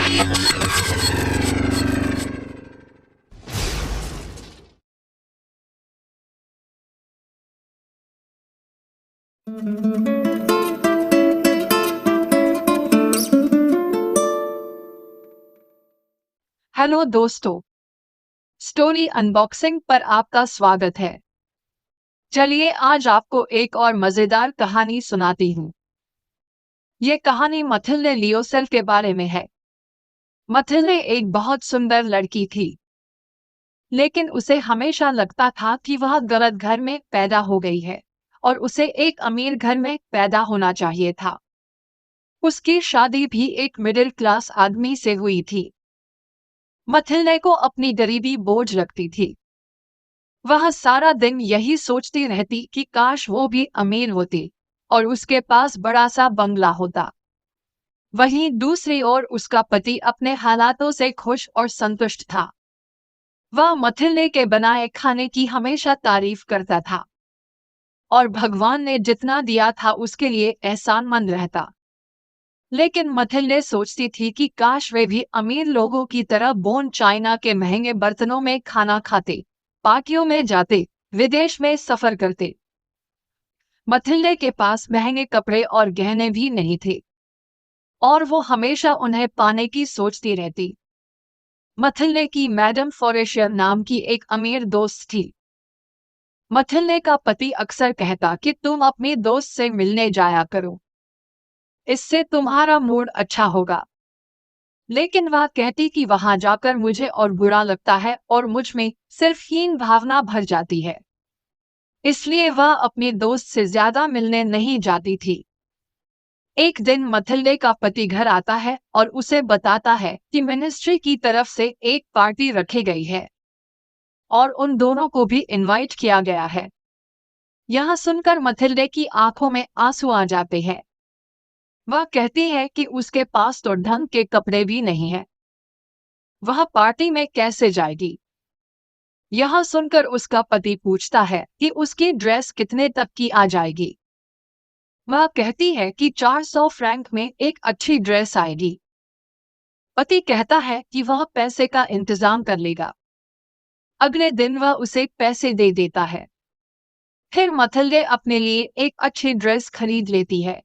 Hello दोस्तों, story unboxing पर आपका स्वागत है। चलिए आज आपको एक और मजेदार कहानी सुनाती हूँ। ये कहानी मथिल्डे लियोसेल के बारे में है। मथिल्डे एक बहुत सुंदर लड़की थी, लेकिन उसे हमेशा लगता था कि वह गलत घर में पैदा हो गई है और उसे एक अमीर घर में पैदा होना चाहिए था। उसकी शादी भी एक मिडिल क्लास आदमी से हुई थी। मथिल्डे को अपनी गरीबी बोझ लगती थी। वह सारा दिन यही सोचती रहती कि काश वो भी अमीर होती और उसके पास बड़ा सा बंगला होता। वहीं दूसरी ओर उसका पति अपने हालातों से खुश और संतुष्ट था। वह मथिल्डे के बनाए खाने की हमेशा तारीफ करता था और भगवान ने जितना दिया था उसके लिए एहसानमंद रहता। लेकिन मथिल्डे सोचती थी कि काश वे भी अमीर लोगों की तरह बोन चाइना के महंगे बर्तनों में खाना खाते, पार्टियों में जाते, विदेश में सफर करते। मथिल्डे के पास महंगे कपड़े और गहने भी नहीं थे और वो हमेशा उन्हें पाने की सोचती रहती। मथिल्डे की मैडम फोरेशियर नाम की एक अमीर दोस्त थी। मथिल्डे का पति अक्सर कहता कि तुम अपनी दोस्त से मिलने जाया करो, इससे तुम्हारा मूड अच्छा होगा। लेकिन वह कहती कि वहां जाकर मुझे और बुरा लगता है और मुझ में सिर्फ हीन भावना भर जाती है। इसलिए वह अपनी दोस्त से ज्यादा मिलने नहीं जाती थी। एक दिन मथिल्डे का पति घर आता है और उसे बताता है कि मिनिस्ट्री की तरफ से एक पार्टी रखी गई है और उन दोनों को भी इनवाइट किया गया है। यह सुनकर मथिल्डे की आंखों में आंसू आ जाते हैं। वह कहती है कि उसके पास तो ढंग के कपड़े भी नहीं है, वह पार्टी में कैसे जाएगी। यह सुनकर उसका पति पूछता है कि उसकी ड्रेस कितने तक की आ जाएगी। वह कहती है कि 400 फ्रैंक में एक अच्छी ड्रेस आएगी। पति कहता है कि वह पैसे का इंतजाम कर लेगा। अगले दिन वह उसे पैसे दे देता है। फिर मथिल्डे अपने लिए एक अच्छी ड्रेस खरीद लेती है।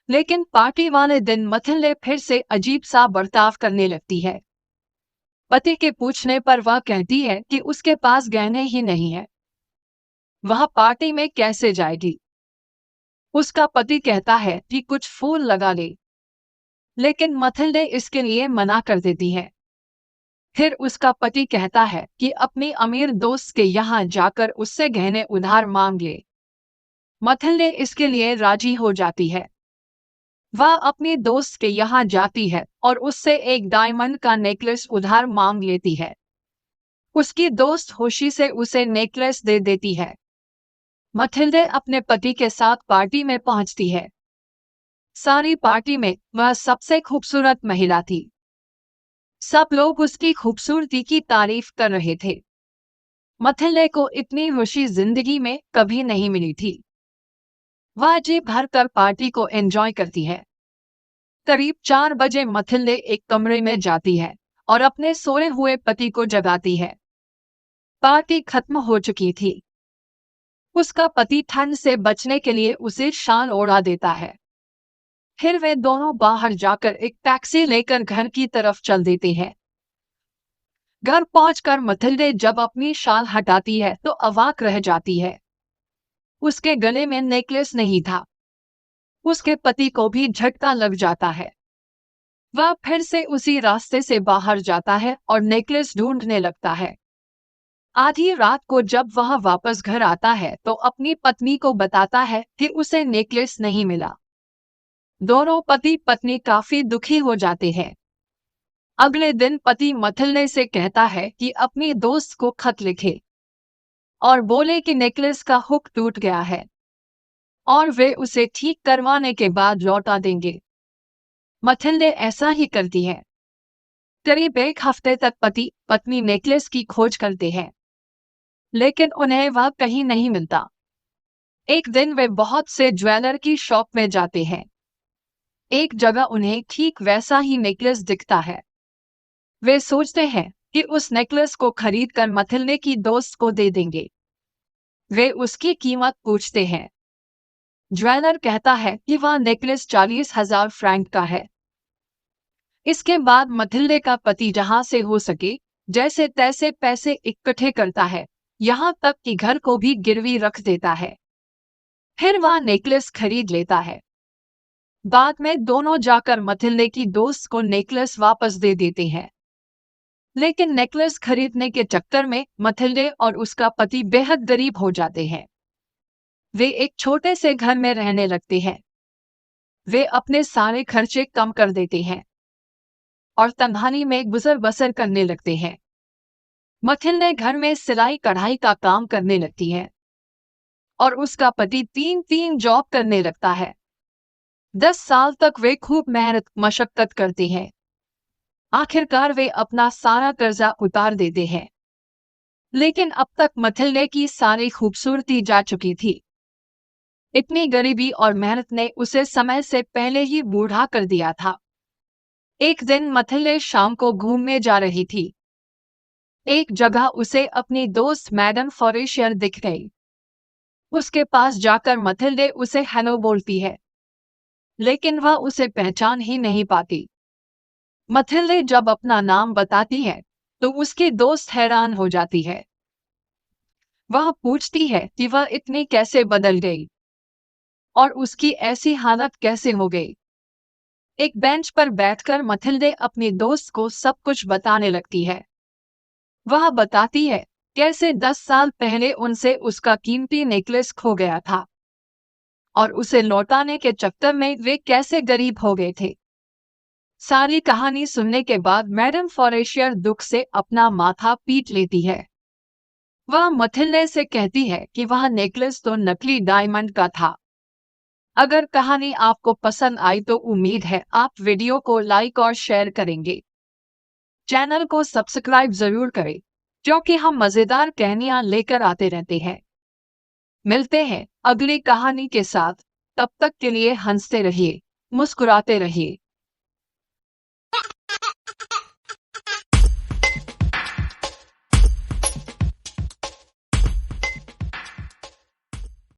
लेकिन पार्टी वाले दिन मथिल्डे फिर से अजीब सा बर्ताव करने लगती है। पति के पूछने पर वह कहती है कि उसके पास गहने ही नहीं है, वह पार्टी में कैसे जाएगी। उसका पति कहता है कि कुछ फूल लगा ले, लेकिन मथिल्डे इसके लिए मना कर देती है। फिर उसका पति कहता है कि अपनी अमीर दोस्त के यहाँ जाकर उससे गहने उधार मांग ले। मथिल्डे इसके लिए राजी हो जाती है। वह अपनी दोस्त के यहाँ जाती है और उससे एक डायमंड का नेकलेस उधार मांग लेती है। उसकी दोस्त खुशी से उसे नेकलेस दे देती है। मथिल्डे अपने पति के साथ पार्टी में पहुंचती है। सारी पार्टी में वह सबसे खूबसूरत महिला थी। सब लोग उसकी खूबसूरती की तारीफ कर रहे थे। मथिल्डे को इतनी खुशी जिंदगी में कभी नहीं मिली थी। वह जी भर कर पार्टी को एंजॉय करती है। करीब 4 बजे मथिल्डे एक कमरे में जाती है और अपने सोए हुए पति को जगाती है। पार्टी खत्म हो चुकी थी। उसका पति ठंड से बचने के लिए उसे शाल ओढ़ा देता है। फिर वे दोनों बाहर जाकर एक टैक्सी लेकर घर की तरफ चल देते हैं। घर पहुंचकर मथिल्डे जब अपनी शाल हटाती है तो अवाक रह जाती है। उसके गले में नेकलेस नहीं था। उसके पति को भी झटका लग जाता है। वह फिर से उसी रास्ते से बाहर जाता है और नेकलेस ढूंढने लगता है। आधी रात को जब वह वापस घर आता है तो अपनी पत्नी को बताता है कि उसे नेकलेस नहीं मिला। दोनों पति पत्नी काफी दुखी हो जाते हैं। अगले दिन पति मथिल्डे से कहता है कि अपनी दोस्त को खत लिखे और बोले कि नेकलेस का हुक टूट गया है और वे उसे ठीक करवाने के बाद लौटा देंगे। मथिल्डे ऐसा ही करती है। करीब 1 हफ्ते तक पति पत्नी नेकलेस की खोज करते हैं, लेकिन उन्हें वह कहीं नहीं मिलता। एक दिन वे बहुत से ज्वेलर की शॉप में जाते हैं। एक जगह उन्हें ठीक वैसा ही नेकलेस दिखता है। वे सोचते हैं कि उस नेकलेस को खरीदकर मथिल्डे की दोस्त को दे देंगे। वे उसकी कीमत पूछते हैं। ज्वेलर कहता है कि वह नेकलेस 40,000 फ्रैंक का है। इसके बाद मथिल्डे का पति जहां से हो सके जैसे तैसे पैसे इकट्ठे करता है, यहाँ तक कि घर को भी गिरवी रख देता है। फिर वह नेकलेस खरीद लेता है। बाद में दोनों जाकर मथिल्डे की दोस्त को नेकलेस वापस दे देते हैं। लेकिन नेकलेस खरीदने के चक्कर में मथिल्डे और उसका पति बेहद गरीब हो जाते हैं। वे एक छोटे से घर में रहने लगते हैं। वे अपने सारे खर्चे कम कर देते हैं और तन्हाई में गुजर बसर करने लगते हैं। मथिल्डे घर में सिलाई कढ़ाई का काम करने लगती है और उसका पति तीन तीन जॉब करने लगता है। 10 साल तक वे खूब मेहनत मशक्कत करते हैं। आखिरकार वे अपना सारा कर्जा उतार देते हैं। लेकिन अब तक मथिल्डे की सारी खूबसूरती जा चुकी थी। इतनी गरीबी और मेहनत ने उसे समय से पहले ही बूढ़ा कर दिया था। एक दिन मथिल्डे शाम को घूमने जा रही थी। एक जगह उसे अपनी दोस्त मैडम फॉरेशियर दिख गई। उसके पास जाकर मथिल्डे उसे हेलो बोलती है, लेकिन वह उसे पहचान ही नहीं पाती। मथिल्डे जब अपना नाम बताती है तो उसकी दोस्त हैरान हो जाती है। वह पूछती है कि वह इतनी कैसे बदल गई और उसकी ऐसी हालत कैसे हो गई। एक बेंच पर बैठकर मथिल्डे अपनी दोस्त को सब कुछ बताने लगती है। वह बताती है कैसे 10 साल पहले उनसे उसका कीमती नेकलेस खो गया था और उसे लौटाने के चक्कर में वे कैसे गरीब हो गए थे। सारी कहानी सुनने के बाद मैडम फॉरेशियर दुख से अपना माथा पीट लेती है। वह मथिल्डे से कहती है कि वह नेकलेस तो नकली डायमंड का था। अगर कहानी आपको पसंद आई तो उम्मीद है आप वीडियो को लाइक और शेयर करेंगे। चैनल को सब्सक्राइब जरूर करें, क्योंकि हम मजेदार कहानियां लेकर आते रहते हैं। मिलते हैं अगली कहानी के साथ। तब तक के लिए हंसते रहिए, मुस्कुराते रहिए।